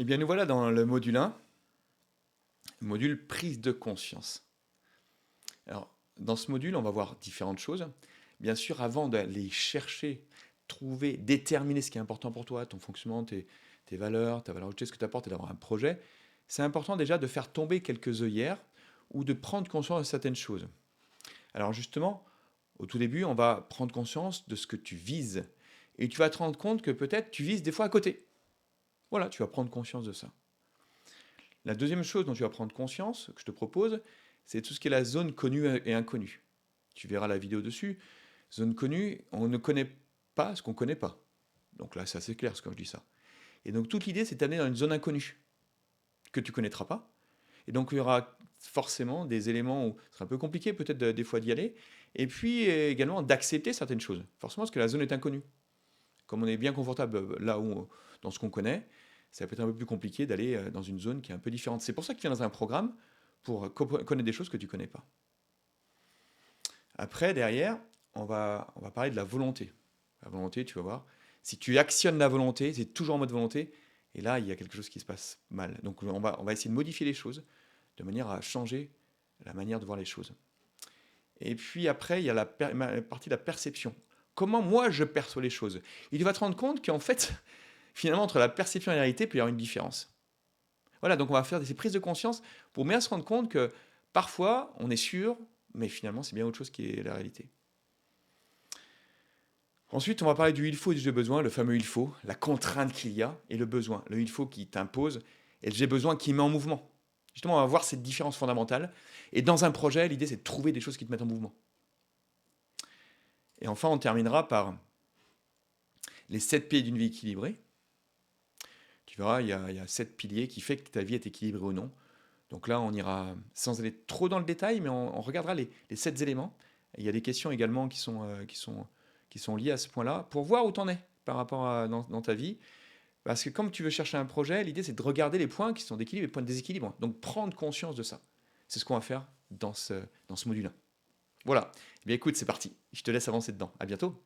Eh bien, nous voilà dans le module 1, module prise de conscience. Alors, dans ce module, on va voir différentes choses. Bien sûr, avant d'aller chercher, trouver, déterminer ce qui est important pour toi, ton fonctionnement, tes valeurs, ta valeur ajoutée, ce que tu apportes et d'avoir un projet, c'est important déjà de faire tomber quelques œillères ou de prendre conscience de certaines choses. Alors justement, au tout début, on va prendre conscience de ce que tu vises. Et tu vas te rendre compte que peut-être tu vises des fois à côté. Voilà, tu vas prendre conscience de ça. La deuxième chose dont tu vas prendre conscience, que je te propose, c'est tout ce qui est la zone connue et inconnue. Tu verras la vidéo dessus. Zone connue, on ne connaît pas ce qu'on ne connaît pas. Donc là, c'est assez clair ce que je dis ça. Et donc toute l'idée, c'est d'amener dans une zone inconnue que tu ne connaîtras pas. Et donc il y aura forcément des éléments où ce sera un peu compliqué peut-être des fois d'y aller. Et puis également d'accepter certaines choses. Forcément parce que la zone est inconnue. Comme on est bien confortable là où, dans ce qu'on connaît, ça peut être un peu plus compliqué d'aller dans une zone qui est un peu différente. C'est pour ça que tu viens dans un programme pour connaître des choses que tu ne connais pas. Après, derrière, on va parler de la volonté. La volonté, tu vas voir. Si tu actionnes la volonté, c'est toujours en mode volonté, et là, il y a quelque chose qui se passe mal. Donc, on va essayer de modifier les choses de manière à changer la manière de voir les choses. Et puis après, il y a la partie de la perception. Comment moi je perçois les choses. Il va te rendre compte qu'en fait, finalement, entre la perception et la réalité, il peut y avoir une différence. Voilà, donc on va faire des prises de conscience pour bien se rendre compte que parfois, on est sûr, mais finalement, c'est bien autre chose qui est la réalité. Ensuite, on va parler du il faut et du j'ai besoin, le fameux il faut, la contrainte qu'il y a et le besoin. Le il faut qui t'impose et le j'ai besoin qui met en mouvement. Justement, on va voir cette différence fondamentale. Et dans un projet, l'idée, c'est de trouver des choses qui te mettent en mouvement. Et enfin, on terminera par les 7 piliers d'une vie équilibrée. Tu verras, il y a 7 piliers qui fait que ta vie est équilibrée ou non. Donc là, on ira sans aller trop dans le détail, mais on regardera les 7 éléments. Et il y a des questions également qui sont liées à ce point-là pour voir où tu en es par rapport dans ta vie. Parce que comme tu veux chercher un projet, l'idée c'est de regarder les points qui sont d'équilibre et les points de déséquilibre. Donc prendre conscience de ça. C'est ce qu'on va faire dans ce module-là. Voilà. Eh bien écoute, c'est parti. Je te laisse avancer dedans. À bientôt.